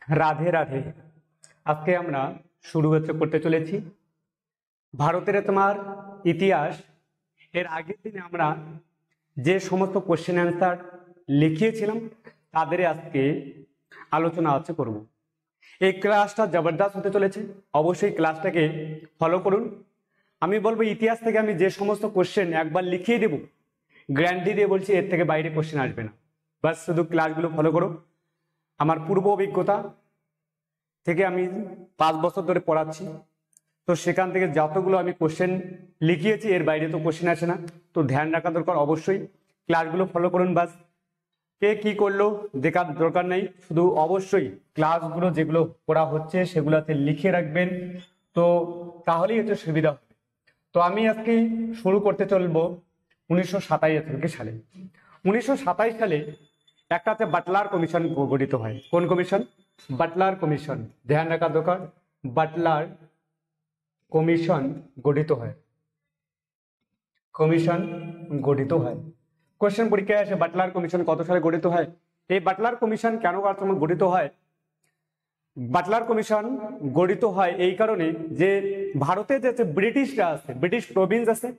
রাধে রাধে। আজকে আমরা করতে চলেছি ভারতের তোমার ইতিহাস। এর আগের দিনে আমরা যে সমস্ত কোশ্চেন অ্যান্সার লিখিয়েছিলাম তাদের আজকে আলোচনা করব। এই ক্লাসটা জবরদস্ত হতে চলেছে, অবশ্যই ক্লাসটাকে ফলো করুন। আমি বলবো ইতিহাস থেকে আমি যে সমস্ত কোশ্চেন একবার লিখিয়ে দেব, গ্যারান্টি দিয়ে বলছি এর থেকে বাইরে কোশ্চেন আসবে না। বাস শুধু ক্লাসগুলো ফলো করো। আমার পূর্ব অভিজ্ঞতা থেকে আমি 5 বছর ধরে পড়াচ্ছি, তো সেখান থেকে যতগুলো আমি কোশ্চেন লিখিয়েছি এর বাইরে তো কোশ্চেন আসে না, তো ধ্যান রাখা দরকার। অবশ্যই ক্লাসগুলো ফলো করুন। বাস কে কি করলো দেখার দরকার নেই, শুধু অবশ্যই ক্লাসগুলো যেগুলো করা হচ্ছে সেগুলোতে লিখে রাখবেন, তো তাহলেই হচ্ছে সুবিধা হবে। তো আমি আজকে শুরু করতে চলবো 1927 সালে। 1927 সালে একটা বাটলার কমিশন গঠিত হয়। কোন কমিশন? Butler commission. ধ্যান রাখা দরকার, বাটলার কমিশন গঠিত হয়। কমিশন গঠিত হয়। কোশ্চেন পরীক্ষায় আসে বাটলার কমিশন কত সালে গঠিত হয়। এই বাটলার কমিশন কেন গঠিত হয়? বাটলার কমিশন গঠিত হয় এই কারণে যে ভারতে যে ব্রিটিশরা আছে, ব্রিটিশ প্রভিন্স আছে,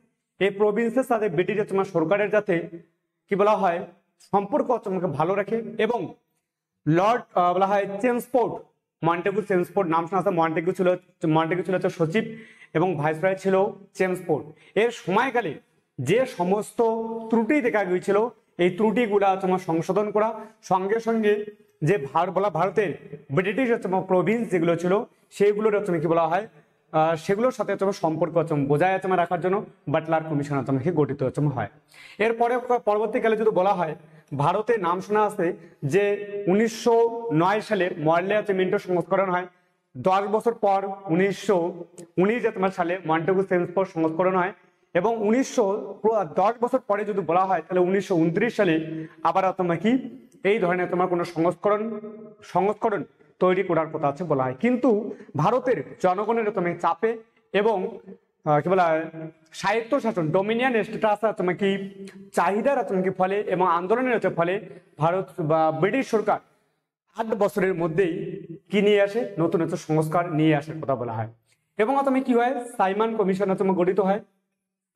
এই প্রভিন্সের সাথে ব্রিটিশ তোমার সরকারের যাতে কি বলা হয় সম্পর্ক তোমাকে ভালো রাখে। এবং লর্ড বলা হয় চেমসফোর্ড, মন্টেগু চেমসফোর্ড নাম শোনা আছে। মন্টেগু ছিল সচিব এবং ভাইসরয় ছিল চেমসফোর্ড। এর সময়কালে যে সমস্ত ত্রুটি দেখা গিয়েছিল এই ত্রুটিগুলা তোমার সংশোধন করা, সঙ্গে সঙ্গে যে ভারতের ব্রিটিশ প্রভিন্স যেগুলো ছিল সেইগুলোর কি বলা হয় সেগুলোর সাথে তোমার সম্পর্ক বজায় রাখার জন্য বাটলার কমিশন তোমাকে গঠিত হয়। এরপরে পরবর্তীকালে যদি বলা হয় ভারতে নাম শোনা আছে যে 1909 সালে মরলে মিন্টো সংস্করণ হয়। 10 বছর পর 1919 সালে মন্টেগু চেমসফোর্ড সংস্করণ হয়। এবং 10 বছর পরে যদি বলা হয় তাহলে 1929 সালে আবার তোমার কি এই ধরনের তোমার কোনো সংস্করণ তৈরি করার কথা বলা হয়। কিন্তু ভারতের জনগণের তোমার চাপে এবং কি বলা হয় স্বায়ত্ত শাসন ডোমিনিয়ন স্ট্যাটাস তোমার কি চাহিদার তোমার কি ফলে এবং আন্দোলনের ফলে ভারত বা ব্রিটিশ সরকার 8 বছরের মধ্যেই কি নিয়ে আসে, নতুন নতুন সংস্কার নিয়ে আসার কথা বলা হয়। এবং তুমি কি হয় সাইমন কমিশন তোমার গঠিত হয়।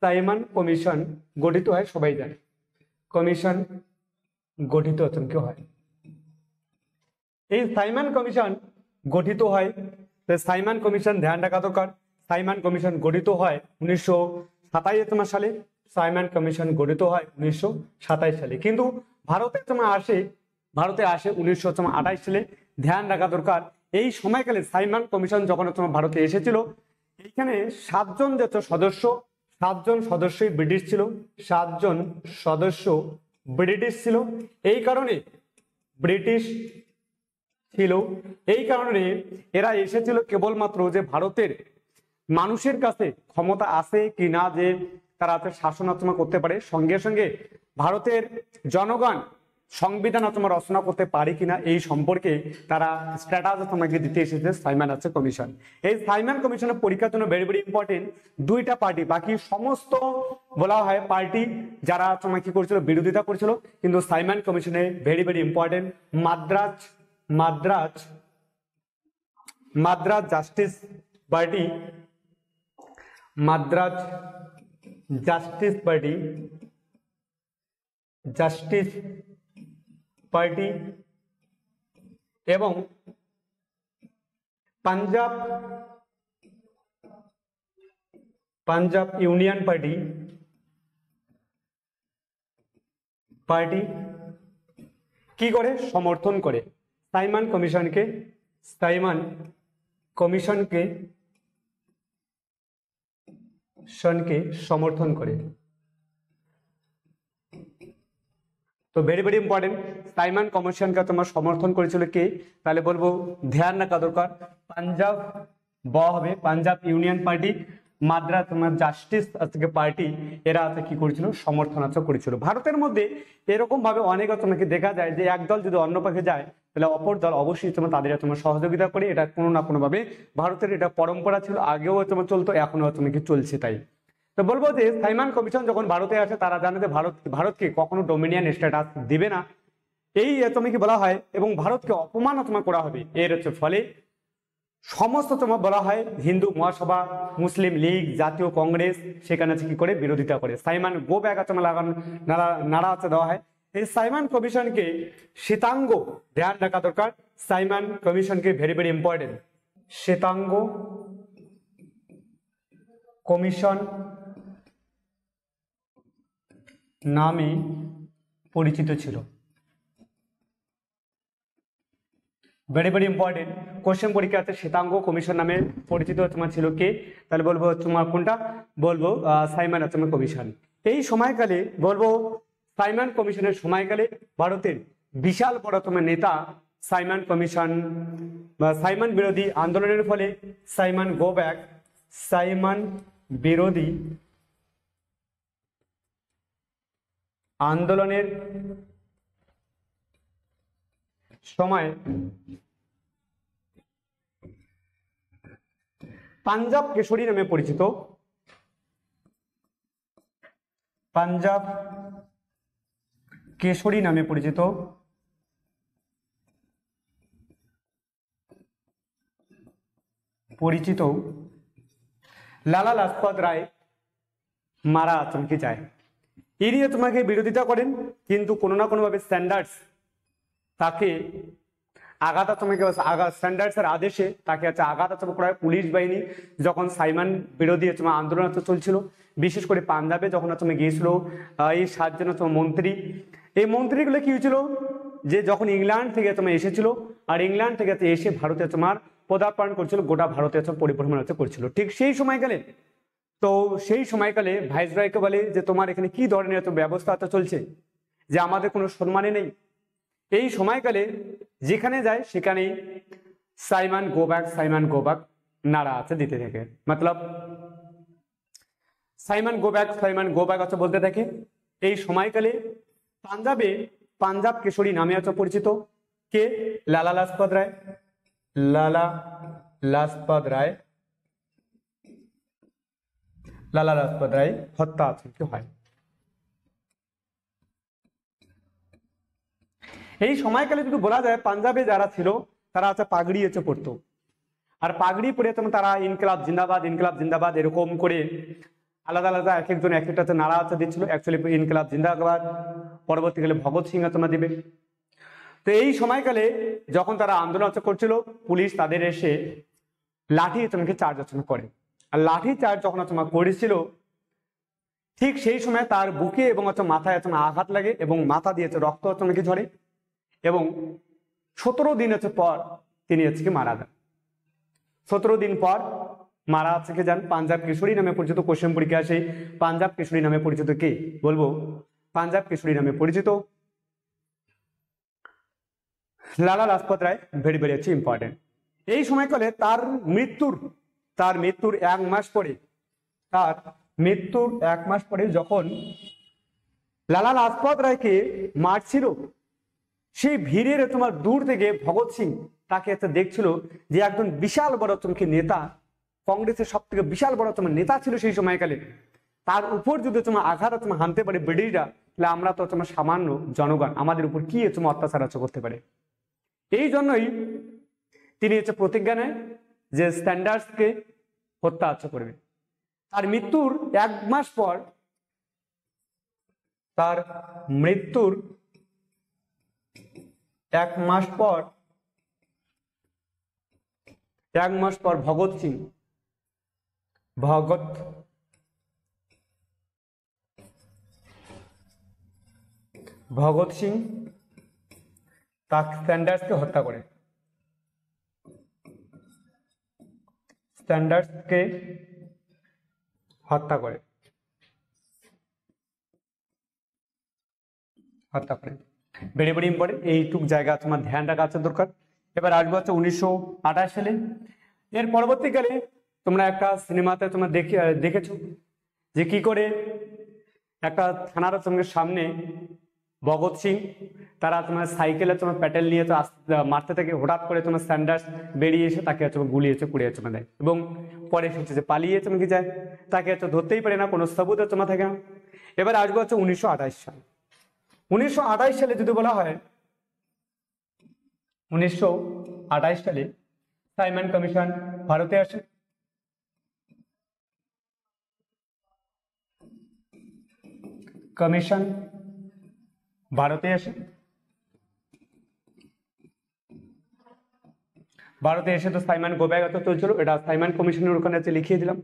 সাইমন কমিশন গঠিত হয়, সবাই জানে কমিশন গঠিত কি হয়। এই সাইমন কমিশন গঠিত হয়। সাইমন কমিশন ধ্যান রাখা দরকার। সাইমন কমিশন গঠিত হয় 1927 সালে। সাইমন কমিশন গঠিত হয় 1927 সালে, কিন্তু ভারতে আসে 1928 সালে। ধ্যান রাখা দরকার এই সময়কালে সাইমন কমিশন যখন তোমার ভারতে এসেছিল এইখানে 7 জন সদস্যই ব্রিটিশ ছিল। 7 জন সদস্য ব্রিটিশ ছিল। এই কারণে ব্রিটিশ ছিল এই কারণে এরা এসেছিল কেবলমাত্র যে ভারতের মানুষের কাছে ক্ষমতা আছে কি না যে তারা শাসন করতে পারে, সঙ্গে সঙ্গে ভারতের জনগণ সংবিধান রচনা করতে পারে কিনা এই সম্পর্কে তারা স্ট্যাটাস তোমাকে দিতে এসেছে সাইমন কমিশন। এই সাইমন কমিশনের পরীক্ষার জন্য ভেরি ভেরি ইম্পর্টেন্ট। 2টা পার্টি, বাকি সমস্ত বলা হয় পার্টি যারা তোমার কি করেছিল বিরোধিতা করেছিল, কিন্তু সাইমন কমিশনে very very important Madras justice party, Madras justice party এবং পাঞ্জাব ইউনিয়ন পার্টি কি করে সমর্থন করে সাইমন কমিশনকে সমর্থন করে। তো ভেরি ভেরি ইম্পর্টেন্ট, সাইমন কমিশনকে তোমার সমর্থন করেছিল কে? তাহলে বলবো ধ্যান রাখা দরকার পাঞ্জাব ইউনিয়ন পার্টি, মাদ্রাজ তোমার জাস্টিস পার্টি, এরা কি করেছিল সমর্থন করেছিল। ভারতের মধ্যে এরকম ভাবে অনেক তোমাকে দেখা যায় যে একদল যদি অন্য পাশে যায় তাহলে অপর দল অবশ্যই তাদের সহযোগিতা করে। এটা কোনো না কোনো ভাবে ভারতের এটা পরম্পরা ছিল, আগেও তোমার চলতো, এখনো কি চলছে। তাই তো বলবো যে সাইমন কমিশন যখন ভারতে আসে তারা জানে যে ভারতকে কখনো ডোমিনিয়ন স্ট্যাটাস দিবে না। এই তোমাকে কি বলা হয় এবং ভারতকে অপমান তোমার করা হবে এর হচ্ছে ফলে সমস্ত তোমার বলা হয় হিন্দু মহাসভা, মুসলিম লীগ, জাতীয় কংগ্রেস সেখানে কি করে বিরোধিতা করে। সাইমন গো ব্যাক তোমার লাগানো নাড়া হচ্ছে দেওয়া হয়। এই সাইমন কমিশনকে শ্বেতাঙ্গ ধ্যান রাখা দরকার। সাইমন কমিশনকে ভেরি ভেরি ইম্পর্টেন্ট। শ্বেতাঙ্গ কমিশন নামে পরিচিত ছিল। ভেরি ভেরি ইম্পর্টেন্ট কোশ্চেন পরীক্ষাতে শ্বেতাঙ্গ কমিশন নামে পরিচিত তোমার ছিল কে? তাহলে বলবো তোমার কোনটা? বলবো সাইমন তোমার কমিশন। এই সময়কালে বলবো সাইমন কমিশনের সময়কালে ভারতের বিশাল বড় তোমার নেতা সাইমন কমিশন বা সাইমন বিরোধী আন্দোলনের ফলে সাইমন গো ব্যাক, সাইমন বিরোধী আন্দোলনের সময় পাঞ্জাব কেশরী নামে পরিচিত, পাঞ্জাব কেশরী নামে পরিচিত লালা লাজপত রায় মারা চমকে যায়। এই নিয়ে তোমাকে বিরোধিতা করেন, কিন্তু কোনো না কোনো ভাবে স্ট্যান্ডার্ডস তাকে আঘাত স্ট্যান্ডার্ডসের আদেশে তাকে আঘাত করা হয়। পুলিশ বাহিনী যখন সাইমন বিরোধী আন্দোলন চলছিল, বিশেষ করে পাঞ্জাবে যখন গিয়েছিল এই 7 জন মন্ত্রী, এই মন্ত্রীগুলো কি হয়েছিল যে যখন ইংল্যান্ড থেকে এসেছিল আর ইংল্যান্ড থেকে এসে ভারতে পদার্পণ করছিল, গোটা ভারতে পরিভ্রমণ করছিল। ঠিক সেই সময়কালে সেই সময়কালে ভাইসরয়কে বলে যে তোমার এখানে কি ধরনের ব্যবস্থা চলছে যে আমাদের কোনো সম্মানে নেই। এই সময়কালে যেখানে যায় সেখানেই সাইমন গো ব্যাক নারা দিতে থাকে, মতলব সাইমন গো ব্যাক বলতে থাকে। এই সময়কালে পাঞ্জাব কেশরী নামে পরিচিত কে? লালা লাজপত রায়। লালা লাজপত রায় হত্যা হয়। এই সময়কালে যদি বলা যায় পাঞ্জাবে যারা ছিল তারা পাগড়ি পড়তো, আর পাগড়ি পরে তারা ইনকিলাব জিন্দাবাদ এরকম করে আলাদা আলাদা এক একজন এক একটা নারা দিচ্ছিল। অ্যাকচুয়ালি ইনকিলাব জিন্দাবাদ পরবর্তীকালে ভগৎ সিং দিবে। তো এই সময়কালে যখন তারা আন্দোলন করছিল, পুলিশ তাদের এসে লাঠি চার্জ করে, আর লাঠি চার্জ যখন করেছিল ঠিক সেই সময় তার বুকে এবং মাথায় আঘাত লাগে এবং মাথা দিয়ে রক্ত ঝরে এবং 17 দিন পর তিনি মারা যান। 17 দিন পর মারা যান। পাঞ্জাব কেশরী নামে পরিচিত, কোশ্চেন পরীক্ষা আসে পাঞ্জাব কেশরী নামে পরিচিত কে? বলবো পাঞ্জাব কেশরী নামে পরিচিত Lala Lajpat Rai. Very very important. এই সময়কালে তার মৃত্যুর 1 মাস পরে, যখন লালা লাজপত রায়কে মারছিল, সেই ভিড়ের দূর থেকে ভগৎ সিং তাকে দেখছিল যে একজন বিশাল বড় নেতা, কংগ্রেসের সব থেকে বিশাল বড় নেতা ছিল সেই সময়কালে, তার উপর যদি আঘাত হানতে পারে ব্রিটিশরা, তাহলে আমরা তো সামান্য জনগণ, আমাদের উপর কি অত্যাচার করতে পারে। এই জন্যই তিনি প্রতিজ্ঞা নেয় যে স্ট্যান্ডার্ডসকে হত্যা করবে। তার মৃত্যুর 1 মাস পর, ভগৎ সিং তার স্ট্যান্ডার্ডসকে হত্যা করে। Very very important. এইটুক জায়গা তোমার ধ্যান রাখা দরকার। এবার আসবো 1928 সালে। এর পরবর্তীকালে তোমরা একটা সিনেমাতে দেখেছো যে কি করে একটা থানার সামনে ভগৎ সিং তারা সাইকেলে প্যাটেল নিয়ে মারতে থাকে। হঠাৎ করে স্ট্যান্ডার্ডস বেরিয়ে এসে তাকে গুলি পুড়িয়ে দেয় এবং পরে সে পালিয়ে কি যায়, তাকে ধরতেই পারে না, কোনো সবুত থাকে না। এবার আসবো 1928 সাল। 1928 সালে যদি বলা হয় 1928 সালে সাইমন কমিশন ভারতে আসে। কমিশন ভারতে আসে, ভারতে এসে তো সাইমন গো ব্যাক চলছিল, এটা সাইমন কমিশনের ওখানে আছে, লিখিয়ে দিলাম।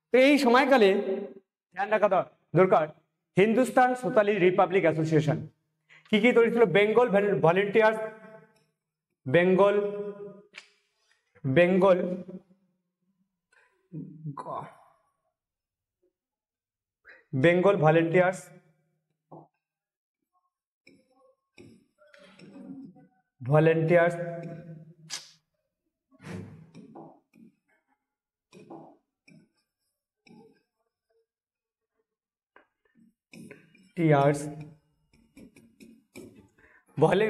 তো এই সময়কালে ধ্যান রাখা দরকার হিন্দুস্তান সোশ্যালিস্ট রিপাবলিক অ্যাসোসিয়েশন কি কি তৈরি ছিল? Bengal volunteers, Bengal Bengal Bengal volunteers, volunteers tears,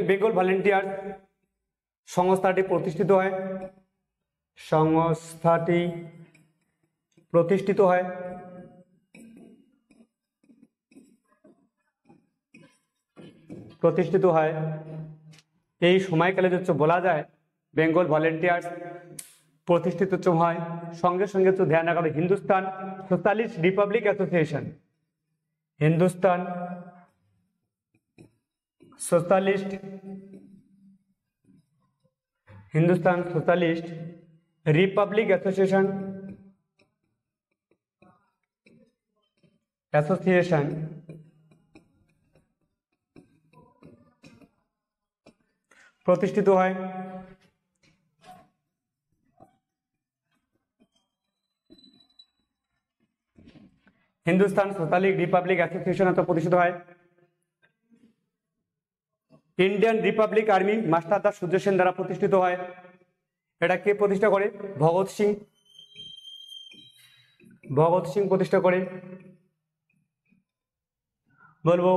Bengal volunteer সংস্থাটি প্রতিষ্ঠিত হয়, সংস্থাটি প্রতিষ্ঠিত হয় প্রতিষ্ঠিত হয় এই সময়কালে হচ্ছে বলা যায় বেঙ্গল ভলেন্টিয়ার্স প্রতিষ্ঠিত হয়। সঙ্গে সঙ্গে তো ধ্যান রাখা হবে Hindustan socialist Republic association, Hindustan socialist, Hindustan socialist Republic association, association প্রতিষ্ঠিত হয়। হিন্দুস্তান সোশ্যালিস্ট রিপাবলিক অ্যাসোসিয়েশন প্রতিষ্ঠিত হয়। ইন্ডিয়ান রিপাবলিক আর্মি মাস্টার দা সূর্য সেন দ্বারা প্রতিষ্ঠিত হয়। এটা কে প্রতিষ্ঠা করে? ভগৎ সিং, ভগৎ সিং প্রতিষ্ঠা করে। বলবো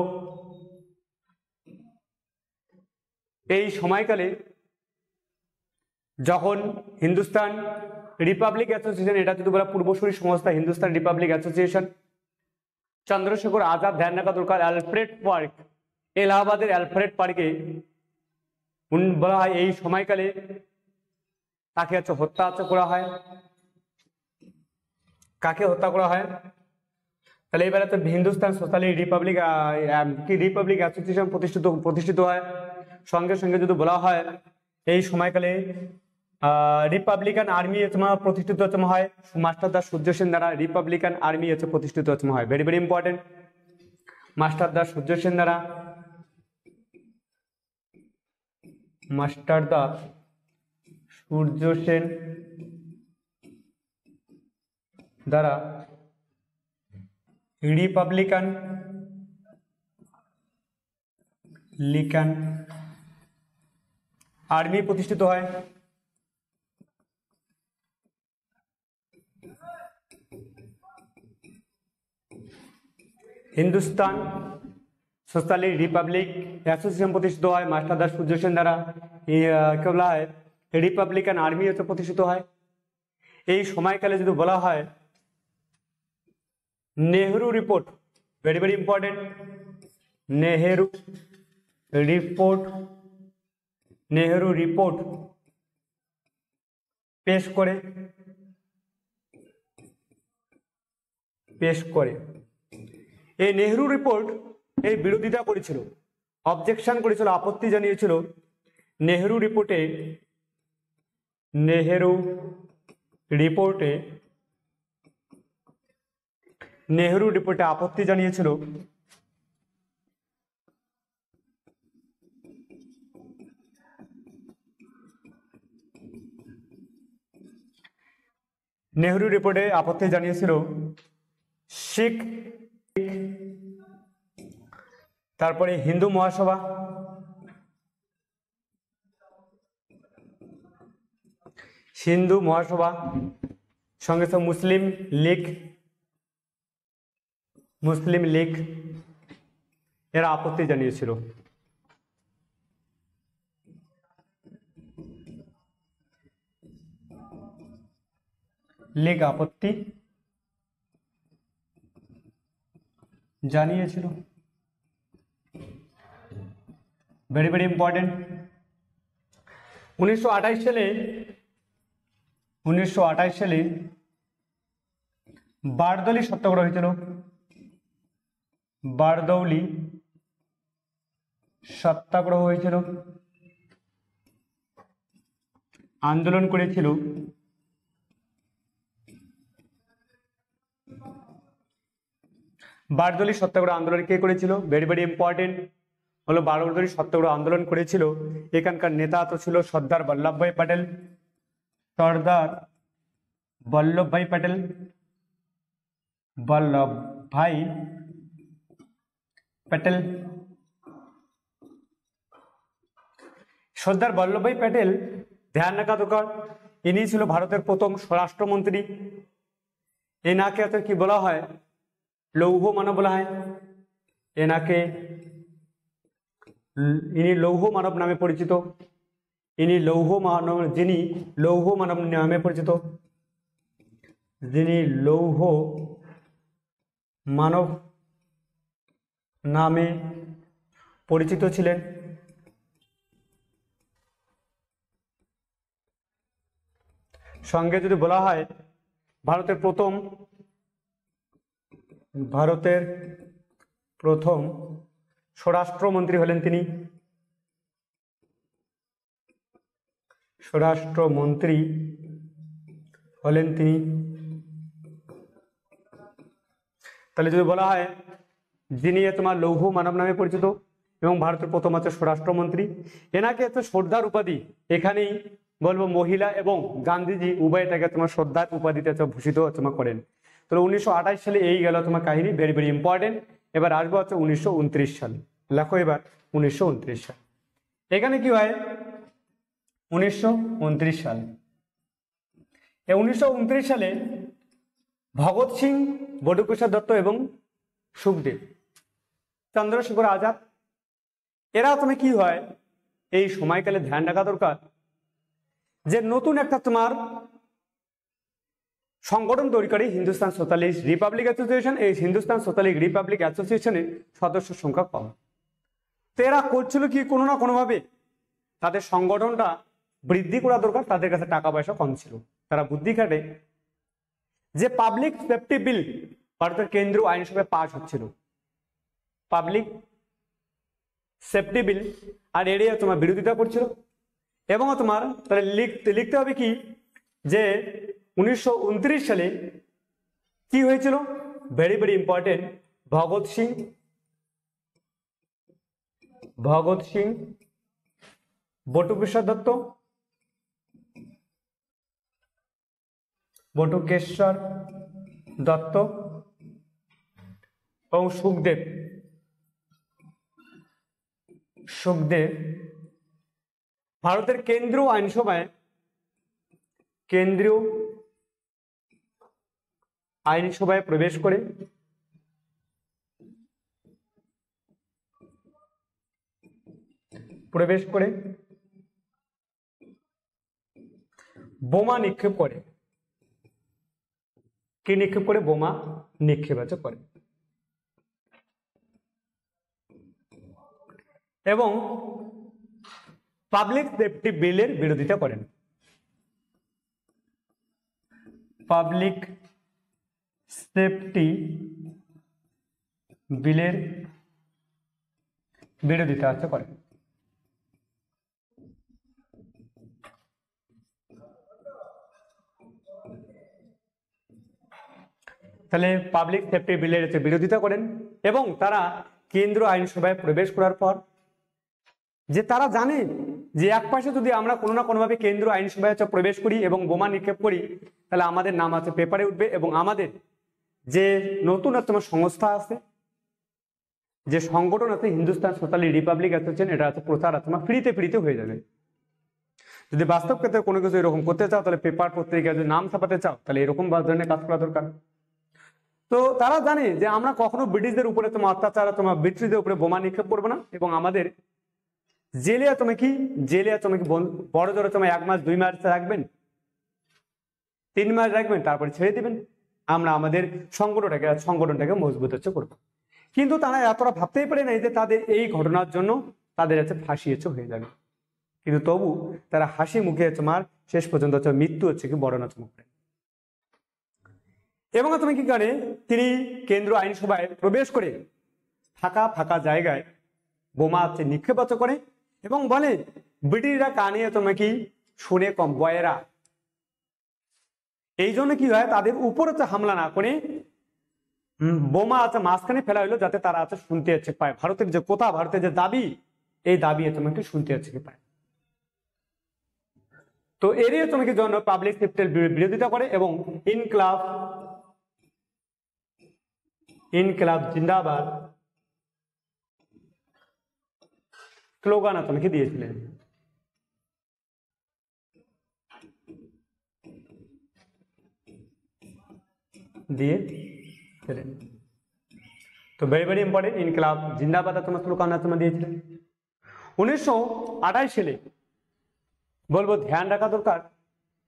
এই সময়কালে যখন হিন্দুস্তান রিপাবলিক অ্যাসোসিয়েশন, এটা যদি বলা পূর্বসূরি সংস্থা হিন্দুস্তান রিপাবলিক অ্যাসোসিয়েশন, চন্দ্রশেখর আজাদ ধ্যান রাখা দরকার অ্যালফ্রেড পার্ক, এলাহাবাদের অ্যালফ্রেড পার্কে বলা হয় এই সময়কালে তাকে হত্যা করা হয়। কাকে হত্যা করা হয়? তাহলে এবারে তো হিন্দুস্তান সোশ্যালিস্ট রিপাবলিক অ্যাসোসিয়েশন প্রতিষ্ঠিত হয়। সঙ্গে সঙ্গে যদি বলা হয় এই সময়কালে রিপাবলিকান আর্মি প্রতিষ্ঠিত হয় মাস্টার দা সূর্য সেন দ্বারা, রিপাবলিকান আর্মি প্রতিষ্ঠিত হয়। ভেরি ভেরি ইম্পর্টেন্ট, মাস্টার দা সূর্য সেন দ্বারা, মাস্টার দা সূর্য সেন দ্বারা রিপাবলিকান আর্মি প্রতিষ্ঠিত হয়। হিন্দুস্তান সোশ্যালিস্ট রিপাবলিক অ্যাসোসিয়েশন প্রতিষ্ঠিত হয় মাস্টার দা সূর্য সেন দ্বারা, কে বলা হয় রিপাবলিকান আর্মি প্রতিষ্ঠিত হয়। এই সময়কালে যদি বলা হয় Nehru report, very very important, Nehru report পেশ করে এই নেহেরু রিপোর্ট এই বিরোধিতা করেছিল, অবজেকশন করেছিল, আপত্তি জানিয়েছিল। নেহেরু রিপোর্টে আপত্তি জানিয়েছিল শিখ, তারপরে হিন্দু মহাসভা, সঙ্গে সঙ্গে মুসলিম লীগ এরা আপত্তি জানিয়েছিল। লীগ আপত্তি জানিয়েছিল। ভেরি ভেরি ইম্পর্টেন্ট, 1928 সালে 1928 সালে বারদৌলি সত্যাগ্রহ হয়েছিল। বারদৌলি সত্যাগ্রহ হয়েছিল, আন্দোলন করেছিল বারদৌলি সত্যাগ্রহ আন্দোলন কে করেছিল? ভেরি ভেরি ইম্পর্টেন্ট হলো, বারদৌলি সত্যাগ্রহ আন্দোলন করেছিল। এখানকার নেতা তো ছিল সর্দার বল্লভভাই প্যাটেল। সর্দার বল্লভভাই প্যাটেল, বল্লভভাই প্যাটেল। সর্দার বল্লভভাই প্যাটেল, ধ্যান রাখা দরকার, ইনি ছিল ভারতের প্রথম স্বরাষ্ট্রমন্ত্রী। এনাকে কি বলা হয়? লৌহ মানব বলা হয়। ইনি লৌহ মানব নামে পরিচিত। ইনি লৌহ মানব, যিনি লৌহ মানব নামে পরিচিত, যিনি লৌহ মানব নামে পরিচিত ছিলেন। সঙ্গে যদি বলা হয় ভারতের প্রথম স্বরাষ্ট্রমন্ত্রী হলেন তিনি। স্বরাষ্ট্রমন্ত্রী হলেন তিনি। তাহলে যদি বলা হয় যিনি তোমার লৌহ মানব নামে পরিচিত এবং ভারতের প্রথম হচ্ছে স্বরাষ্ট্রমন্ত্রী, এনাকে তো সর্দার উপাধি, এখানেই বলবো মহিলা এবং গান্ধীজি উভয়টাকে তোমার সর্দার উপাধিতে ভূষিত তোমার করেন। তাহলে 1928 সালে এই গেল তোমার কাহিনী, ভেরি ভেরি ইম্পর্টেন্ট। এবার আসবো হচ্ছে 1929 সালে। লেখো এবার 1929 সাল। এখানে কি হয়? 1929 সাল, এই 1929 সালে ভগৎ সিং, বটুকেশ্বর দত্ত এবং সুখদেব, চন্দ্রশেখর আজাদ, এরা তোমার কি হয় এই সময়কালে ধ্যান রাখা দরকার যে নতুন একটা তোমার সংগঠন তৈরি করে হিন্দুস্তান সোশ্যালিস্ট রিপাবলিক অ্যাসোসিয়েশন। এই হিন্দুস্তান সোশ্যালিস্ট রিপাবলিক অ্যাসোসিয়েশনের সদস্য সংখ্যা কম। তো এরা করছিল কি কোনো না কোনোভাবে তাদের সংগঠনটা বৃদ্ধি করা দরকার। তাদের কাছে টাকা পয়সা কম ছিল, তারা বুদ্ধি খাটে যে পাবলিক সেফটি বিল ভারতের কেন্দ্রীয় আইনসভায় পাস হচ্ছিল, পাবলিক সেফটি বিল, আর এরিয়া তোমার বিরোধিতা করছিল। এবং তোমার তাহলে লিখতে হবে কি যে 1929 সালে কি হয়েছিল? Very very important, Bhagat Singh, Batukeshwar Dutta এবং সুখদেব ভারতের কেন্দ্রীয় আইনসভায় প্রবেশ করে বোমা নিক্ষেপ করে। কি নিক্ষেপ করে? বোমা নিক্ষেপ করে এবং পাবলিক সেফটি বিলের বিরোধিতা করেন। পাবলিক সেফটি বিলের বিরোধিতা করেন। তাহলে পাবলিক সেফটি বিলের বিরোধিতা করেন এবং তারা কেন্দ্রীয় আইনসভায় প্রবেশ করার পর যে তারা জানে যে এক পাশে যদি আমরা কোনো না কোনোভাবে কেন্দ্রীয় আইনসভায় প্রবেশ করি এবং বোমা নিক্ষেপ করি তাহলে আমাদের নাম পেপারে উঠবে এবং আমাদের যে নতুন তোমার সংস্থা আছে, যে সংগঠন আছে হিন্দুস্তান সোশ্যালিস্ট রিপাবলিক অ্যাসোসিয়েশন, এটা প্রচার তোমার ফ্রিতে হয়ে যাবে। যদি বাস্তব ক্ষেত্রে কোনো কিছু এরকম করতে চাও তাহলে পেপার পত্রিকায় যদি নাম ছাপাতে চাও তাহলে এরকম ধরনের কাজ করা দরকার। তো তারা জানে যে আমরা কখনো ব্রিটিশদের উপরে তোমার অত্যাচার, তোমার ব্রিটিশদের উপরে বোমা নিক্ষেপ করবো না এবং আমাদের জেলে কি বড় জোরে 1 মাস 2 মাস রাখবেন, 3 মাস রাখবেন, তারপরে ছেড়ে দিবেন। আমরা আমাদের সংগঠনটাকে মজবুত করবো। কিন্তু তারা এতটা ভাবতেই পারে নাই যে তাদের এই ঘটনার জন্য তাদের ফাঁসি হয়ে যাবে। কিন্তু তবু তারা হাসি মুখে তোমার শেষ পর্যন্ত মৃত্যু কি বরণ করেন। এবং তুমি কি করে তিনি কেন্দ্র আইনসভায় প্রবেশ করে ফাঁকা ফাঁকা জায়গায় বোমা নিক্ষেপ করে এবং বলে ব্রিটিশরা কানে কি শুনে কম বয়েরা। এই জন্য কি হয়, তাদের উপর হামলা না করে বোমা মাঝখানে ফেলা হইলো, যাতে তারা শুনতে পায় ভারতের যে কথা, ভারতের যে দাবি, এই দাবি তোমাকে শুনতে পায়। তো এরই তোমাকে জন্য পাবলিক সেফটির বিরোধিতা করে এবং ইনকলাব জিন্দাবাদ স্লোগান তোমাকে দিয়েছিলেন। তো ভেরি ভেরি ইম্পর্টেন্ট, ইনকলাব জিন্দাবাদ তোমার স্লোগান তোমার দিয়েছিলেন। 1928 সালে বলবো ধ্যান রাখা দরকার,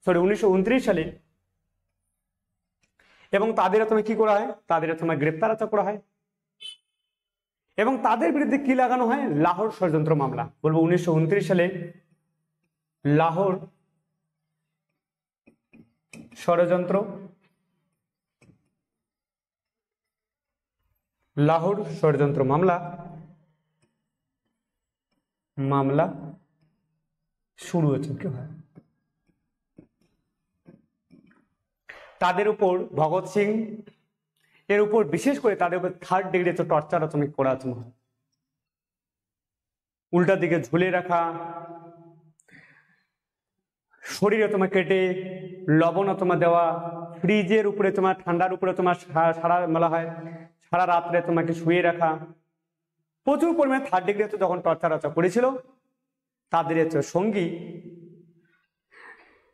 1929 সালে এবং তাদের তুমি কি করা হয়, তাদের তোমার গ্রেপ্তার করা হয় এবং তাদের বিরুদ্ধে কি লাগানো হয়, লাহোর ষড়যন্ত্র মামলা। বলবো 1929 সালে লাহোর ষড়যন্ত্র মামলা শুরু হচ্ছে কি হয়। তাদের উপর ভগৎ সিং এর উপর বিশেষ করে তাদের উপর 3rd ডিগ্রি টর্চার করা হয়। উল্টা দিকে ঝুলে রাখা, শরীরে কেটে লবণ দেওয়া, ফ্রিজের উপরে ঠান্ডার উপরে সারা মেলা হয়, সারা রাত্রে তোমাকে শুয়ে রাখা, প্রচুর পরিমাণে 3rd ডিগ্রি যখন টর্চার করেছিল তাদের সঙ্গী,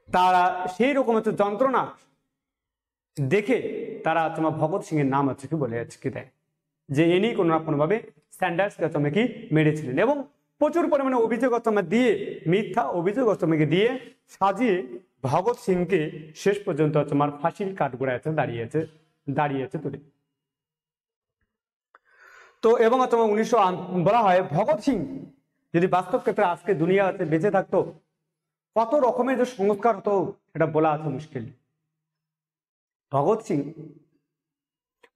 তারা সেই রকম যন্ত্রণা দেখে তারা ভগৎ সিং এর নাম কি বলে কি দেয় যে ইনি কোনো না কোনো ভাবে স্যান্ডার্সকে কি মেরেছিলেন এবং প্রচুর পরিমাণে অভিযোগ দিয়ে, মিথ্যা অভিযোগ দিয়ে সাজিয়ে ভগৎ সিংকে শেষ পর্যন্ত ফাঁসির কাঠগড়ায় দাঁড়িয়েছে তুলে। তো এবং 1900 বলা হয় ভগৎ সিং যদি বাস্তব ক্ষেত্রে আজকে দুনিয়া বেঁচে থাকতো কত রকমের যে সংস্কার হতো এটা বলা মুশকিল। ভগৎ সিং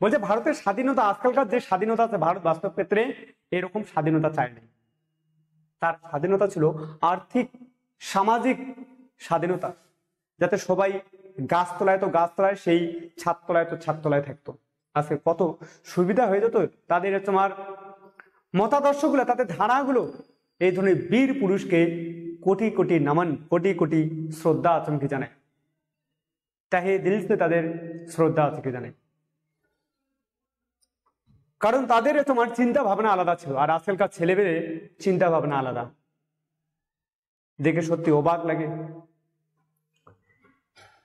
বলছে ভারতের স্বাধীনতা, আজকালকার যে স্বাধীনতা আছে ভারত বাস্তব ক্ষেত্রে এরকম স্বাধীনতা চায়নি। তার স্বাধীনতা ছিল আর্থিক সামাজিক স্বাধীনতা, যাতে সবাই গাছতলায় সেই ছাদতলায় থাকতো। আজকে কত সুবিধা হয়ে যেত, তাদের তোমার মতাদর্শগুলো, তাদের ধারাগুলো এই ধরনের বীর পুরুষকে কোটি কোটি নমন, কোটি কোটি শ্রদ্ধা কি জানায়, তাহে দিল সে তাদের শ্রদ্ধা কি জানায়, কারণ তাদের তোমার চিন্তা ভাবনা আলাদা ছিল। আর আজকালকার ছেলেমেয়ে চিন্তা ভাবনা আলাদা, দেখে সত্যি অবাক লাগে।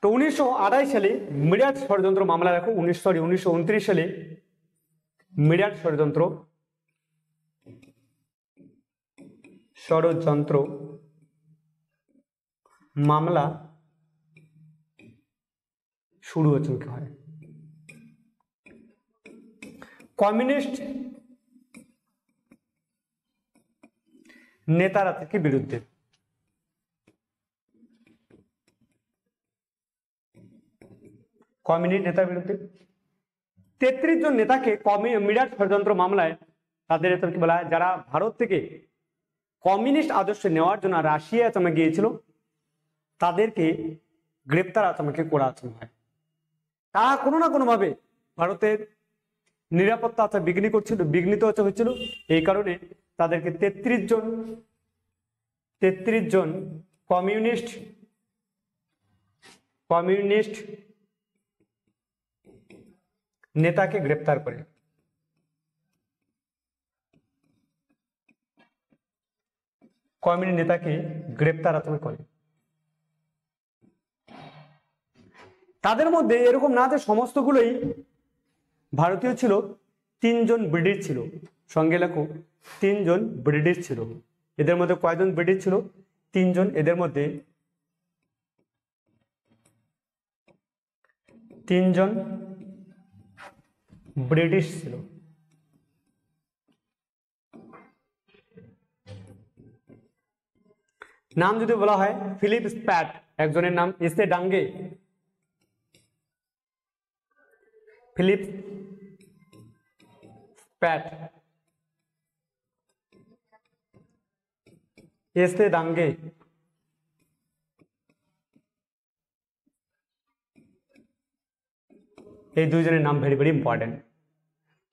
তো 1928 সালে মিরাট ষড়যন্ত্র মামলা, দেখো 1929 সালে মিরাট ষড়যন্ত্র মামলা শুরু হচ্ছে কি হয়। কমিউনিস্ট নেতারা থেকে বিরুদ্ধে, কমিউনিস্ট নেতার বিরুদ্ধে 33 জন নেতাকে মিরাট ষড়যন্ত্র মামলায় তাদের কি বলা হয়, যারা ভারত থেকে কমিউনিস্ট আদর্শ নেওয়ার জন্য রাশিয়া গিয়েছিল তাদেরকে গ্রেপ্তার করা হয়। তারা কোনো না কোনো ভাবে ভারতের নিরাপত্তা বিঘ্নিত হচ্ছিল। এই কারণে তাদেরকে 33 জন কমিউনিস্ট নেতাকে গ্রেপ্তার করে। কমিউনিস্ট নেতাকে গ্রেপ্তার করে। তাদের মধ্যে এরকম না যে সমস্তগুলোই ভারতীয় ছিল, 3 জন ব্রিটিশ ছিল। সঙ্গে লেখো 3 জন ব্রিটিশ ছিল। এদের মধ্যে কয়জন ব্রিটিশ ছিল? 3 জন। এদের মধ্যে 3 জন ব্রিটিশ ছিল। নাম যদি বলা হয় ফিলিপ স্প্যাট, একজনের নাম এসে ডাঙ্গে, ফিলিপ স্প্যাট, এসে ডাঙ্গে, এই দুইজনের নাম ভেরি ভেরি ইম্পর্টেন্ট।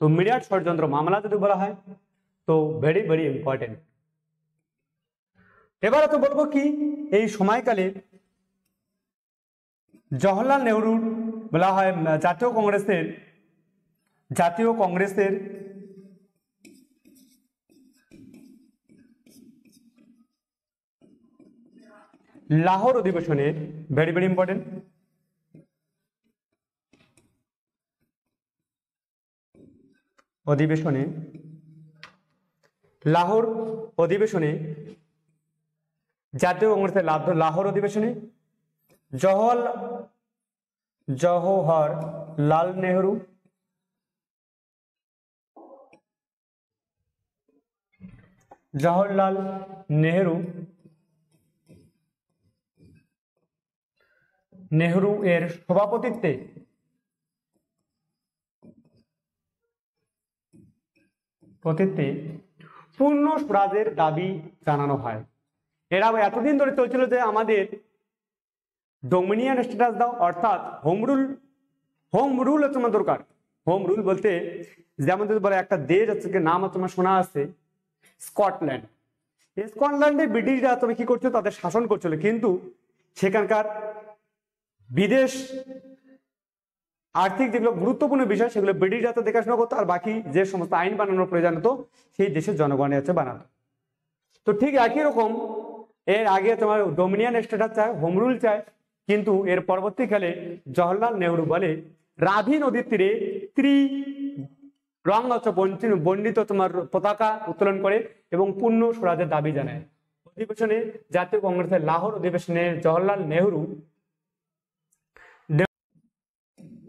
তো মিরাট ষড়যন্ত্র মামলা যদি বলা হয় তো ভেরি ভেরি ইম্পর্টেন্ট। এবারে তো বলবো কি, এই সময়কালে জওহরলাল নেহরু বলা হয় জাতীয় কংগ্রেসের লাহোর অধিবেশনে, ভেরি ভেরি ইম্পর্টেন্ট, লাহোর অধিবেশনে, জাতীয় কংগ্রেসের লাহোর অধিবেশনে জওহরলাল নেহরু এর সভাপতিত্বে পূর্ণ স্বরাজের দাবি জানানো হয়। এরা এতদিন ধরে চলছিল যে আমাদের ডোমিনিয়ন স্ট্যাটাস দাও, অর্থাৎ হোম রুল হচ্ছে আমার দরকার। হোম রুল বলতে যেমন যদি বলে একটা দেশ হচ্ছে, নাম তোমার শোনা আছে স্কটল্যান্ড। স্কটল্যান্ডে ব্রিটিশরা তুমি কি করছো, তাদের শাসন করছিল, কিন্তু সেখানকার বিদেশ আর্থিক যেগুলো গুরুত্বপূর্ণ বিষয় সেগুলো ব্রিটিশরা তো দেখাশোনা করতো, আর বাকি যে সমস্ত আইন বানানোর প্রয়োজন হতো সেই দেশের জনগণের হচ্ছে বানাতো। তো ঠিক একই রকম এর আগে তোমার ডোমিনিয়ন স্ট্যাটাস চায়, হোম রুল চায়, কিন্তু এর পরবর্তীকালে জওহরলাল নেহরু বলে রাভি নদীর তীরে রং বর্ণিত তোমার পতাকা উত্তোলন করে এবং পূর্ণ স্বরাজের দাবি জানায়। অধিবেশনে জাতীয় কংগ্রেসের লাহোর অধিবেশনে জওহরলাল নেহরু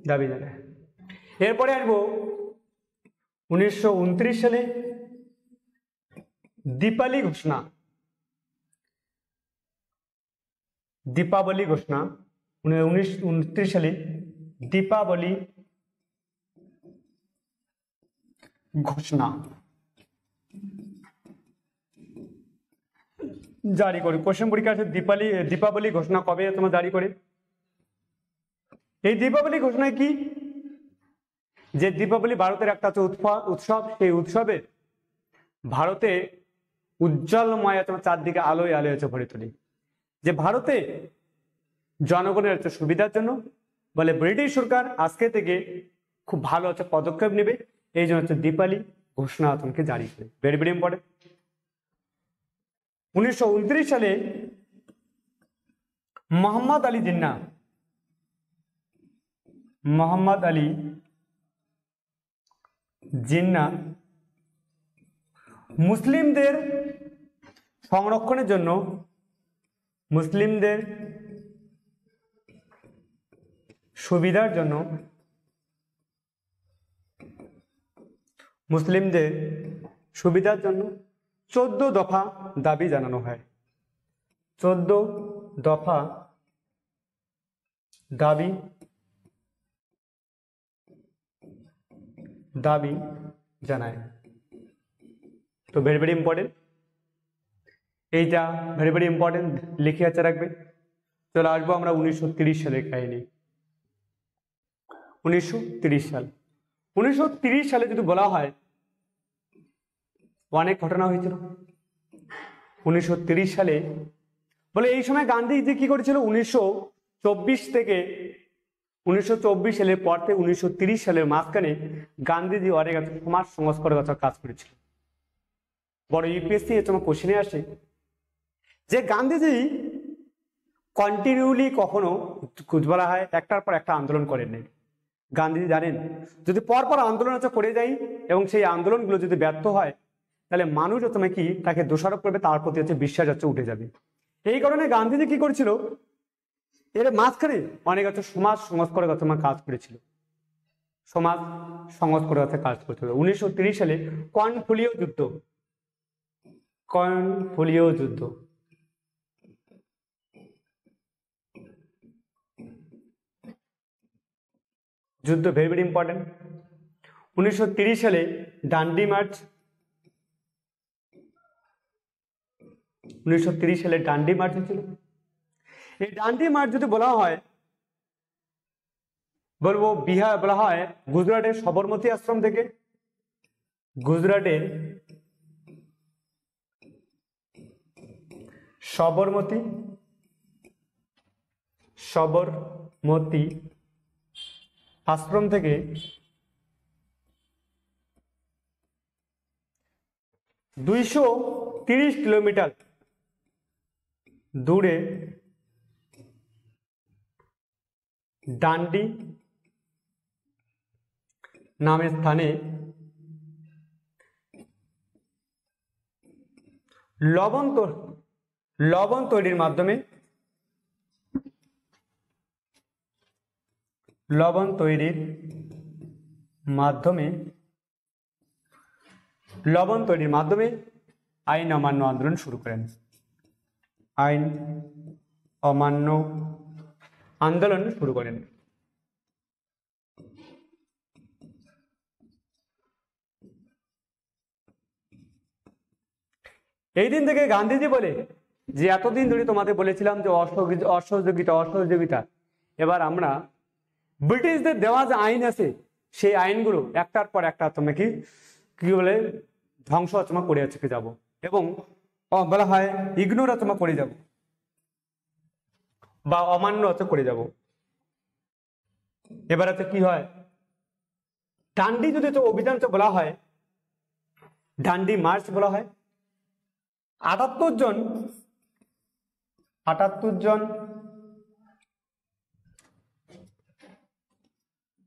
দাবি জানায়। এরপরে আসবো 1929 সালে দীপাবলি ঘোষণা 1929 সালে দীপাবলি ঘোষণা জারি করে। কোশ্চেন পরীক্ষা আছে দীপাবলি ঘোষণা কবে তোমার জারি করে? এই দীপাবলি ঘোষণায় কি, যে দীপাবলি ভারতের একটা উৎসব, সেই উৎসবে ভারতে উজ্জ্বলময় তোমার চারদিকে আলোয় আলোয় হচ্ছে ভরে তোলে। যে ভারতে জনগণের হচ্ছে সুবিধার জন্য বলে ব্রিটিশ সরকার আজকে থেকে খুব ভালো হচ্ছে পদক্ষেপ নেবে, এই জন্য হচ্ছে দীপাবলি ঘোষণা তোমাকে জারি করে। Very very important. 1929 সালে মোহাম্মদ আলী জিন্নাহ মুসলিমদের সংরক্ষণের জন্য, মুসলিমদের সুবিধার জন্য, 14 দফা দাবি জানানো হয়। 14 দফা দাবি জানায়। তো ভেরি ভেরি ইম্পর্টেন্ট, এইটা ভেরি ভেরি ইম্পর্টেন্ট, লিখে আছে রাখবে। চলে আসবো আমরা 1930 সালের কাহিনী। 1930 সালে যদি বলা হয় অনেক ঘটনা হয়েছিল। 1930 সালে বলে এই সময় গান্ধীজি কি করেছিল, 1924 সালের পর থেকে 1930 সালের মাঝখানে গান্ধীজি অনেক সমাজ সংস্কারের কাজ করেছিল। বড় ইউপিএসসি তোমার কোশ্চেনে আসে যে গান্ধীজি কন্টিনিউলি কখনো বলা হয় একটার পর একটা আন্দোলন করেন নাই। গান্ধীজি জানেন যদি পরপর আন্দোলন করে যাই এবং সেই আন্দোলনগুলো যদি ব্যর্থ হয় তাহলে মানুষ কি তাকে দোষারোপ করবে, তার প্রতি বিশ্বাস উঠে যাবে। এই কারণে গান্ধীজি কি করেছিল, এর মাঝখানে অনেক সমাজ সংস্কারের কাজ করেছিল। 1930 সালে কর্নফুলিও যুদ্ধ যুদ্ধ, ভেরি ভেরি ইম্পর্টেন্ট। 1930 সালে ডান্ডি মার্চ, 1930 সালে ডান্ডি মার্চ হয়েছিল। এই ডান্ডি মার্চ যদি বলা হয়, বলবো বিহার বলা হয় গুজরাটের সবরমতী আশ্রম থেকে, গুজরাটের সবরমতী আশ্রম থেকে 230 কিলোমিটার দূরে ডান্ডি নামের স্থানে লবণ তৈরির মাধ্যমে আইন অমান্য আন্দোলন শুরু করেন। আইন অমান্য আন্দোলন শুরু করেন। এই দিন থেকে গান্ধীজি বলে যে এতদিন ধরে তোমাদের বলেছিলাম যে অসহযোগিতা, এবার আমরা ব্রিটিশদের দেওয়া যে আইন আছে সেই আইনগুলো একটার পর একটা তোমাকে কি বলে ধ্বংস আচমা করে যাব, এবং বলা হয় ইগনোর আচমা করে যাব বা অমান্য করে যাব। এবার কি হয়, ডান্ডি যদি অভিযান বলা হয়, ডান্ডি মার্চ বলা হয়, 78 জন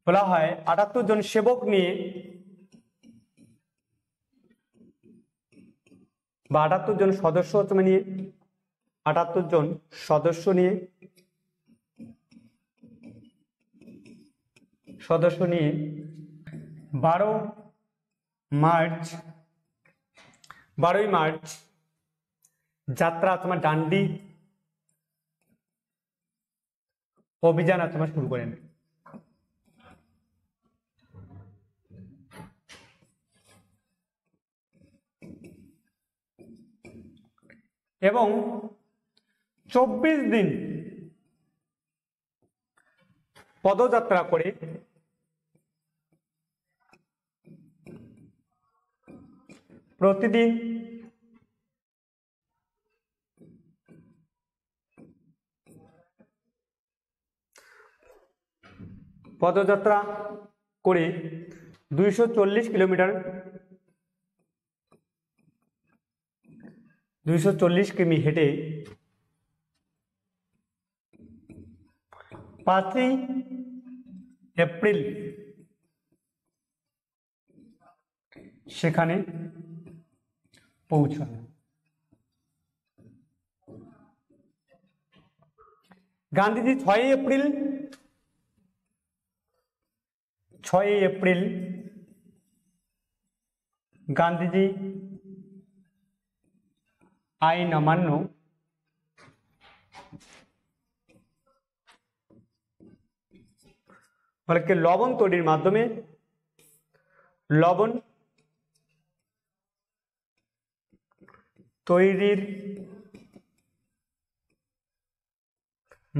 বলা হয়, 78 জন সেবক নিয়ে বা 78 জন সদস্য নিয়ে 78 জন সদস্য নিয়ে 12ই মার্চ যাত্রা ডান্ডি অভিযান শুরু করেন। এবং 24 দিন পদযাত্রা করে প্রতিদিন পদযাত্রা করে 240 কিলোমিটার 240 কিমি হেঁটে 5ই এপ্রিল সেখানে পৌঁছান। গান্ধীজি 6ই এপ্রিল গান্ধীজি আইন অমান্য লবণ তৈরির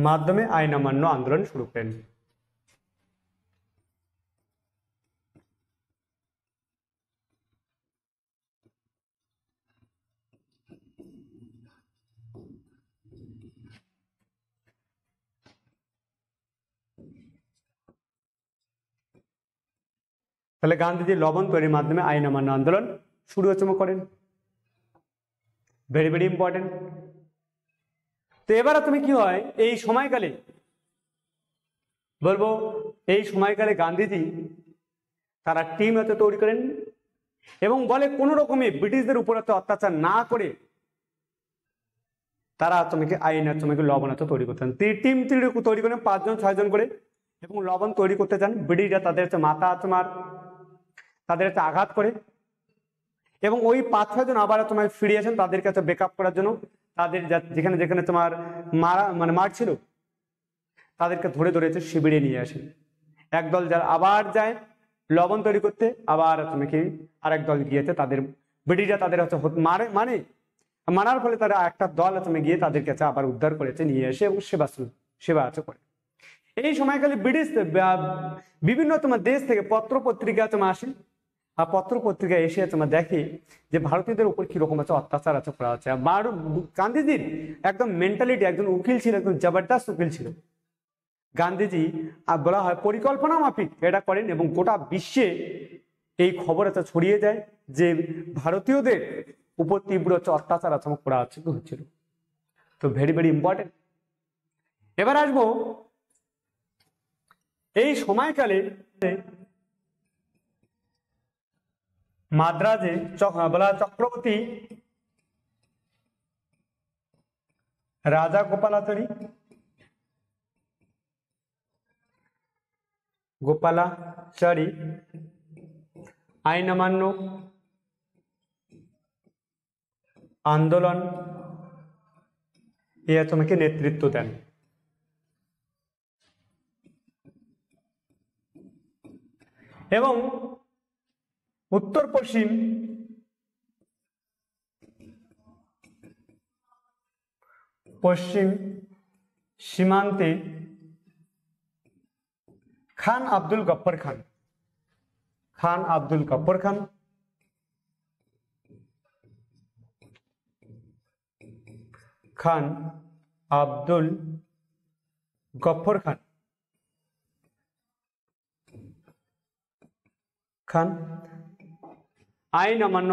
মাধ্যমে আইন অমান্য আন্দোলন শুরু করেন। তাহলে গান্ধীজি লবণ তৈরির মাধ্যমে আইন অমান্য আন্দোলন শুরু করেন। Very very important. তো এবার কি হয়, এই সময়কালে বলবো এই সময়কালে গান্ধীজি তারা টিম তৈরি করেন এবং বলে কোন রকমে ব্রিটিশদের উপর অত্যাচার না করে তারা আইন লবণ তৈরি করতেন। টিম তৈরি করেন 5 জন 6 জন করে, এবং লবণ তৈরি করতে চান। ব্রিটিশরা তাদের মাথা তাদের আঘাত করে, এবং ওই 5-6 জন আবার ফিরে আসেন তাদের কাছে ব্যাকআপ করার জন্য। তাদের যেখানে যেখানে মারছিল তাদেরকে ধরে শিবিরে নিয়ে আসেন। একদল যারা আবার যায় লবণ তৈরি করতে, আবার তুমি কি আরেক দল গিয়েছে, তাদের ব্রিটিশরা তাদের মারার ফলে তারা একটা দল তুমি গিয়ে তাদের কাছে আবার উদ্ধার করেছে, নিয়ে এসে এবং সেবা করে। এই সময়কালে ব্রিটিশ বিভিন্ন তোমার দেশ থেকে পত্র পত্রিকা তোমার আসে, আর পত্র পত্রিকা এসে তোমার দেখে যে ভারতীয়দের উপর কিরকম আছে অত্যাচার করা হচ্ছে। আর গান্ধীজির একদম মেন্টালিটি, একজন উকিল ছিল, একদম জবরদস্ত উকিল ছিল গান্ধীজি, আর বলা হয় পরিকল্পনা মাফিক এটা করেন এবং গোটা বিশ্বে এই খবর ছড়িয়ে যায় যে ভারতীয়দের উপর তীব্র অত্যাচার করা হচ্ছিল। তো ভেরি ভেরি ইম্পর্টেন্ট। এবার আসবো এই সময়কালে মাদ্রাজে বলা চক্রবর্তী রাজা গোপালাচারী আইন অমান্য আন্দোলন এ তোমাকে নেতৃত্ব দেন। এবং উত্তর পশ্চিম সীমান্তে খান আব্দুল গফ্ফর খান আইন অমান্য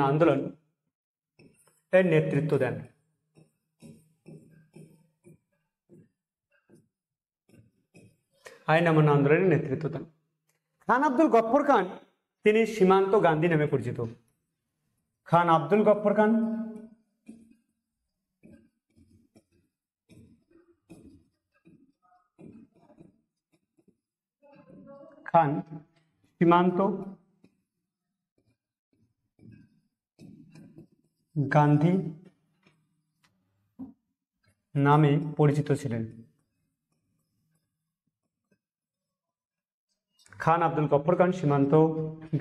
আন্দোলন এর নেতৃত্ব দেন। খান আব্দুল গফ্ফর খান তিনি সীমান্ত গান্ধী নামে পরিচিত। খান আব্দুল গফ্ফর খান সীমান্ত গান্ধী নামে পরিচিত ছিলেন। খান আব্দুল গফ্ফর খান সীমান্ত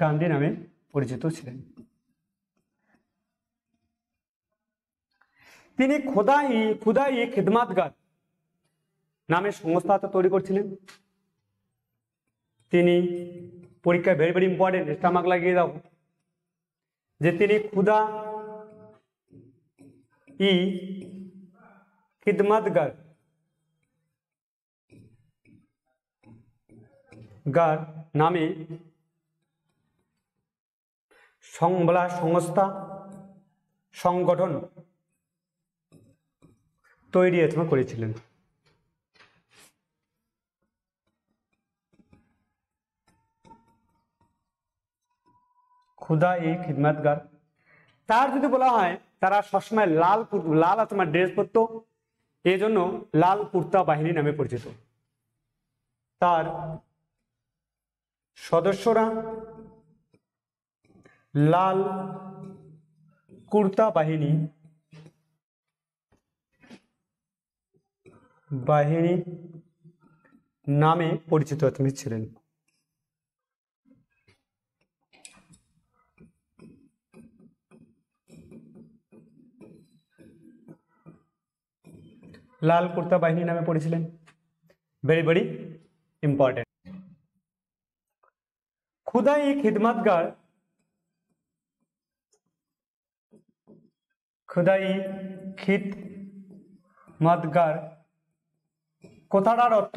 গান্ধী নামে পরিচিত ছিলেন। তিনি খুদাই খিদমাতগার নামে সংস্থা তৈরি করছিলেন। তিনি পরীক্ষায় ভেরি ভেরি ইম্পর্টেন্ট, স্টামাক লাগিয়ে দাও, যে তিনি খুদাই খিদমাতগার নামে সংগঠন তৈরি করেছিলেন। খুদাই খিদমাতগার, তার যদি বলা হয় তারা সবসময় লাল ড্রেস পরতো, এই জন্য লাল কুর্তা বাহিনী নামে পরিচিত। তার সদস্যরা লাল কুর্তা বাহিনী নামে পরিচিত ছিলেন। লাল কুর্তা বাহিনী নামে পরিচিলেন। Very very important. খুদাই খিদমাতগার কথাটার অর্থ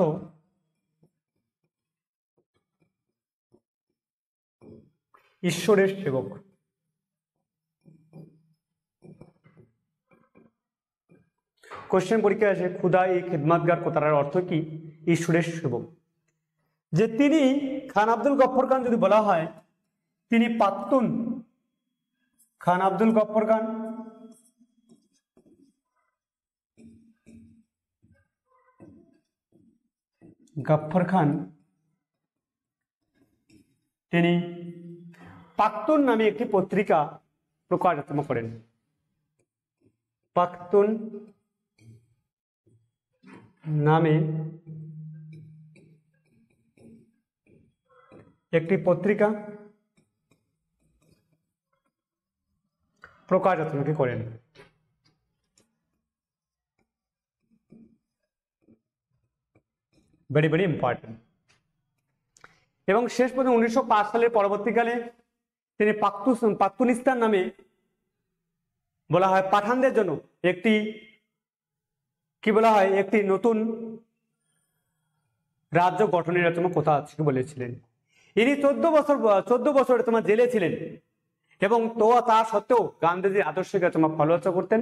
ঈশ্বরের সেবক। কোশ্চেন পরীক্ষা আছে খুদাই খিদমাতগার কথাটার অর্থ কি? ঈশ্বরের সেবক। যে তিনি খান আব্দুল গফ্ফর খান যদি বলা হয় তিনি পাতুন, খান আব্দুল গফ্ফর খান তিনি পাখতুন নামে একটি পত্রিকা প্রকাশনা করেন। পাখতুন নামে একটি পত্রিকা প্রকাশনা করেন। Very very important. এবং শেষ পর্যন্ত 1905 সালের পরবর্তীকালে তিনি পাখতুনিস্তান নামে বলা হয় পাঠানদের জন্য একটি কি বলা হয় একটি নতুন রাজ্য গঠনের কথা আজকে বলেছিলেন। ইনি 14 বছর তোমার জেলে ছিলেন এবং তা সত্ত্বেও গান্ধীজির আদর্শকে ফলো করতেন।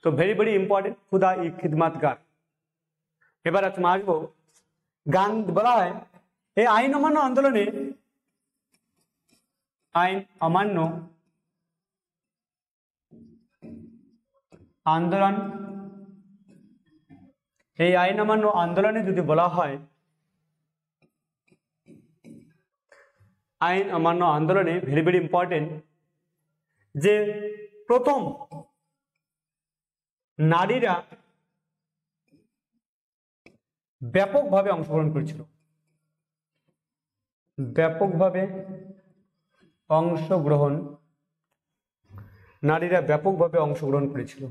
তো ভেরি ভেরি ইম্পর্টেন্ট, খুদা ই খিদমাতগার। এবার আসবো বলা হয় এই আইন অমান্য আন্দোলনে এই আইন অমান্য আন্দোলনে যদি বলা হয় আইন অমান্য আন্দোলনে ভেরি ভেরি ইম্পর্টেন্ট যে প্রথম নারীরা ব্যাপকভাবে অংশগ্রহণ করেছিল। নারীরা ব্যাপকভাবে অংশগ্রহণ করেছিল।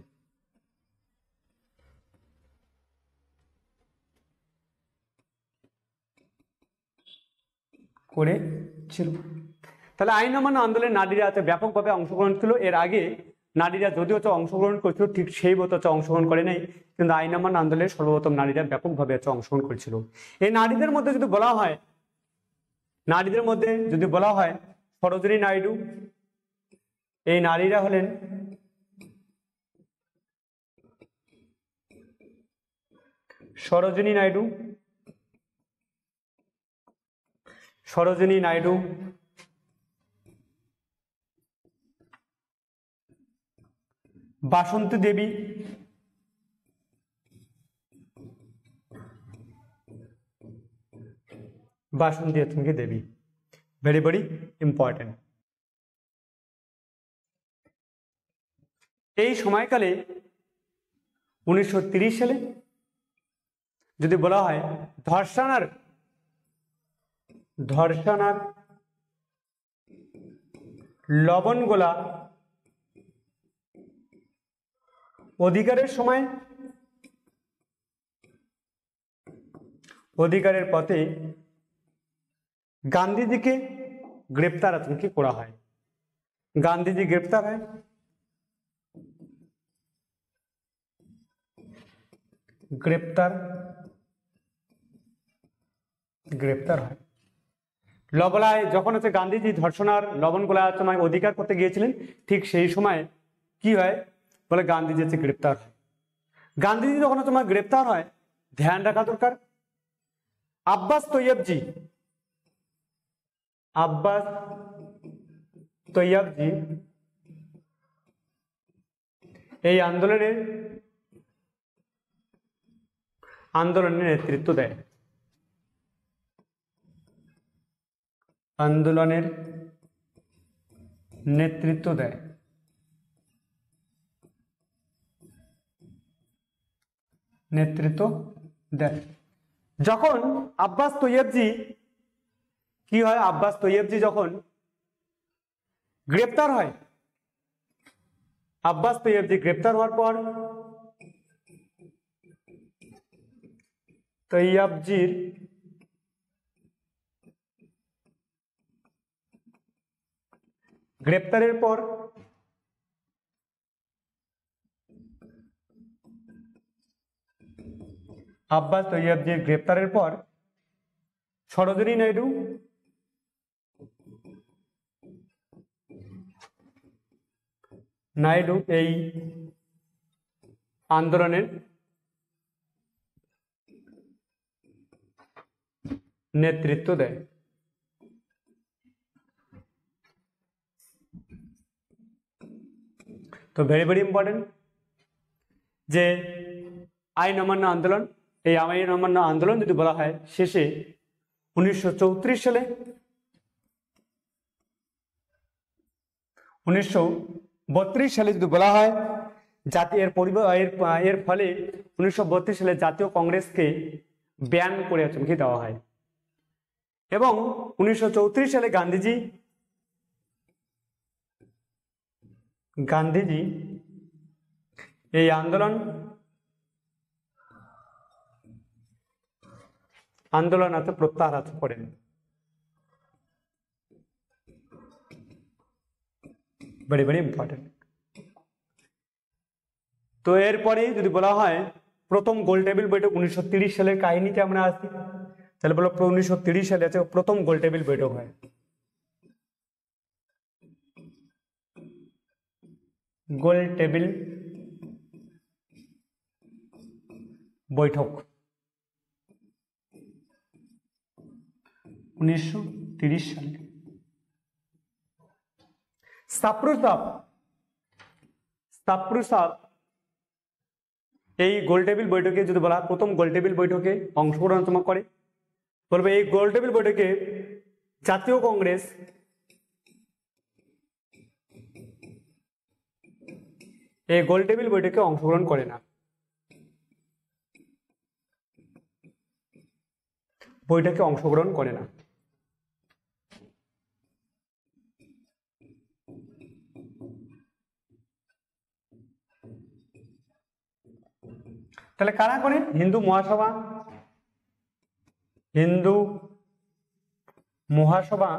তাহলে আইন অমান্য আন্দোলনে নারীরা ব্যাপকভাবে অংশগ্রহণ ছিল। এর আগে নারীরা যদিও অংশগ্রহণ করেছিল ঠিক সেই মতো অংশগ্রহণ করে নাই, কিন্তু আইন অমান্য আন্দোলনে সর্বপ্রথম নারীরা ব্যাপকভাবে অংশগ্রহণ করেছিল। এই নারীদের মধ্যে যদি বলা হয় সরোজিনী নাইডু, এই নারীরা হলেন Sarojini Naidu, Basanti Devi, Devi. Very very important. এই সময়কালে 1930 সালে যদি বলা হয় ধর্ষণার লবণগোলা অধিকারের পথে গান্ধীজিকে গ্রেপ্তার করা হয়। গান্ধীজি গ্রেপ্তার হয়। লবলায় যখন গান্ধীজি ধর্ষণার লবণগোলা অধিকার করতে গিয়েছিলেন, ঠিক সেই সময় কি হয় বলে গান্ধীজি গ্রেপ্তার হয়। গান্ধীজি যখন গ্রেপ্তার হয়, ধ্যান রাখা দরকার আব্বাস তৈয়বজি এই আন্দোলনের নেতৃত্ব দেয়। যখন আব্বাস তৈয়বজি যখন গ্রেপ্তার হয়, আব্বাস তৈয়বজি গ্রেপ্তার হওয়ার পর তৈয়বজির গ্রেপ্তারের পর সরোজিনী নাইডু এই আন্দোলনের নেতৃত্ব দেয়। তো ভেরি ভেরি ইম্পর্টেন্ট যে আইন অমান্য আন্দোলন, এই আইন অমান্য আন্দোলন যদি বলা হয় শেষে 1934 সালে 1932 সালে যদি বলা হয় জাতীয় এর ফলে 1932 সালে জাতীয় কংগ্রেসকে ব্যান করে চমকে দেওয়া হয় এবং 1934 সালে গান্ধীজি এই আন্দোলন প্রত্যাহার করেন। Very very important. তো এরপরে যদি বলা হয় প্রথম গোল টেবিল বৈঠক 1930 সালের কাহিনীতে আমরা আসি, তাহলে বলো 1930 সালে আছে প্রথম গোল টেবিল বৈঠক হয়। গোল টেবিল বৈঠক 1930 সালে। সাপ্রুসাপ এই গোল টেবিল বৈঠকে যদি বলা প্রথম গোল টেবিল বৈঠকে অংশগ্রহণ করে, বলবে এই গোল টেবিল বৈঠকে জাতীয় কংগ্রেস এই গোল টেবিল বৈঠকে অংশগ্রহণ করে না, বৈঠকে অংশগ্রহণ করে না। তাহলে কারা করে? হিন্দু মহাসভা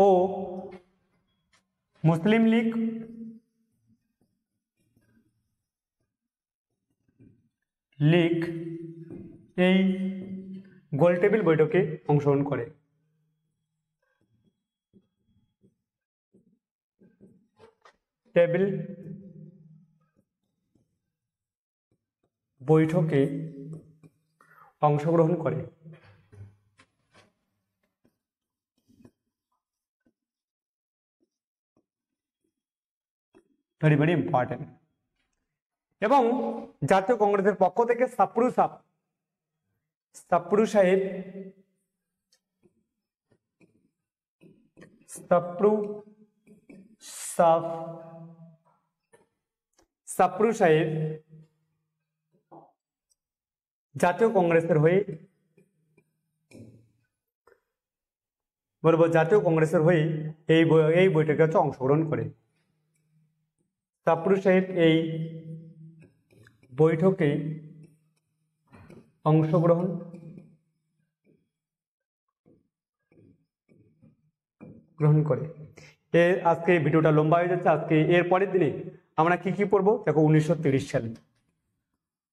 ও মুসলিম লীগ এই গোল টেবিল বৈঠকে অংশগ্রহণ করে। টেবিল বৈঠকে অংশগ্রহণ করে। Very very important. এবং জাতীয় কংগ্রেসের পক্ষ থেকে সাপ্রু সাহেব জাতীয় কংগ্রেসের হয়ে এই বৈঠকে অংশগ্রহণ করে। সাপ্রু সাহেব এই বৈঠকে অংশগ্রহণ করে। আজকে ভিডিওটা লম্বা হয়ে যাচ্ছে। আজকে এর পরের দিনে আমরা কি পড়বো দেখো 1930 সালে।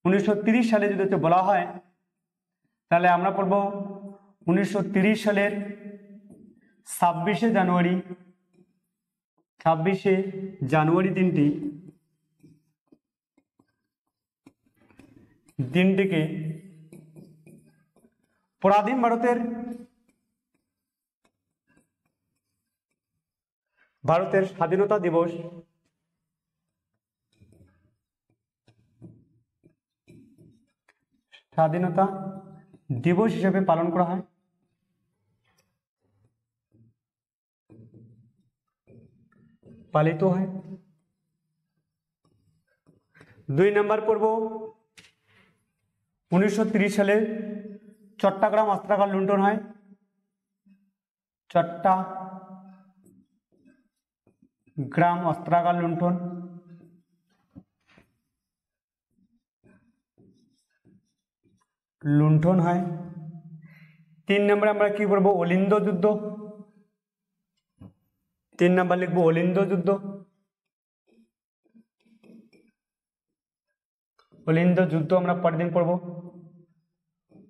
1930 সালে যদি বলা হয় তাহলে আমরা পড়বো 1930 সালের 26শে জানুয়ারি দিনটিকে পরাধীন ভারতের স্বাধীনতা দিবস হিসেবে পালন করা হয়। পালিত হয়। 2 নম্বর পর্ব 1930 সালে চট্টগ্রাম অস্ত্রাগার লুণ্ঠন হয়। চট্টগ্রাম অস্ত্রাগার লুণ্ঠন হয়। 3 নম্বরে আমরা কি করবো? অলিন্দ যুদ্ধ। 3 নম্বর লিখবো অলিন্দ যুদ্ধ। আমরা পরের দিন পড়বো।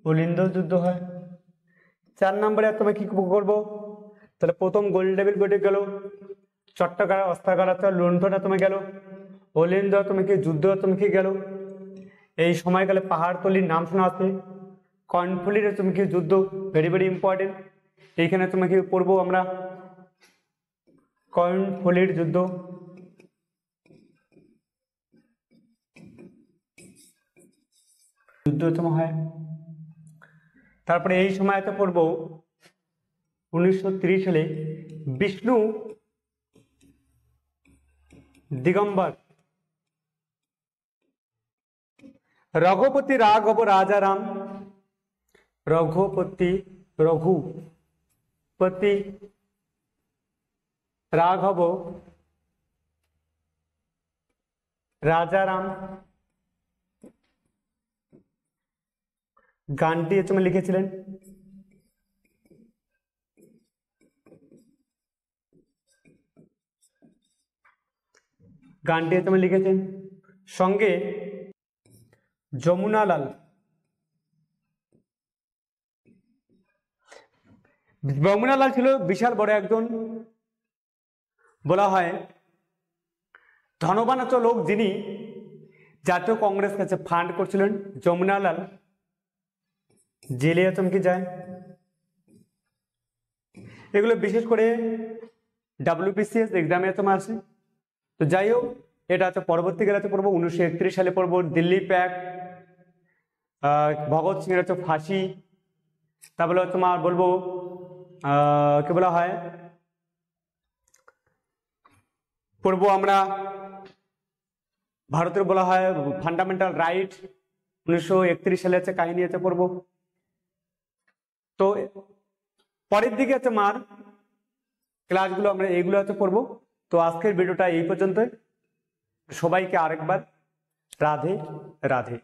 অলিন্দ যুদ্ধ হয়। 4 নম্বরে তুমি কি করবো? তাহলে প্রথম গোল টেবিল বৈঠক গেল, চট্টগ্রাম অস্ত্রাগার লুণ্ঠনটা তুমি গেল, অলিন্দ তুমি কি যুদ্ধ তুমি কি গেল। এই সময়কালে পাহাড়তলির নাম শোনা আছে। কর্ণফুলির তুমি কি যুদ্ধ, ভেরি ভেরি ইম্পর্টেন্ট। এইখানে তুমি কি পড়বো আমরা? কর্ণফুলির যুদ্ধ। হয়। তারপরে এই সময়তে পড়বো 1930 সালে বিষ্ণু দিগম্বর, রঘুপতি রাঘব রাজারাম, রঘুপতি রাঘব রাজারাম গানটি তুমি লিখেছিলেন। গানটি তুমি লিখেছেন। সঙ্গে যমুনালাল, যমুনালাল ছিল বিশাল বড় একজন, বলা হয় ধনবান লোক, যিনি জাতীয় কংগ্রেস কাছে ফান্ড করছিলেন। যমুনালাল জেলে চমকে যায়। এগুলো বিশেষ করে WBCS এক্সামে তোমার আসে। তো যাই হোক, এটা হচ্ছে পরবর্তীকালে পড়বো 1931 সালে পড়বো দিল্লি প্যাক, ভগৎ সিং এর হচ্ছে ফাঁসি, তারপরে তোমার বলবো কি বলা হয়, পড়বো আমরা ভারতের বলা হয় ফান্ডামেন্টাল রাইট, 1931 সালে হচ্ছে কাহিনী আছে পড়বো। তো পরের দিকে হচ্ছে মার ক্লাসগুলো আমরা এইগুলো হচ্ছে পড়বো। তো আজকের ভিডিওটা এই পর্যন্ত। সবাইকে আরেকবার রাধে রাধে।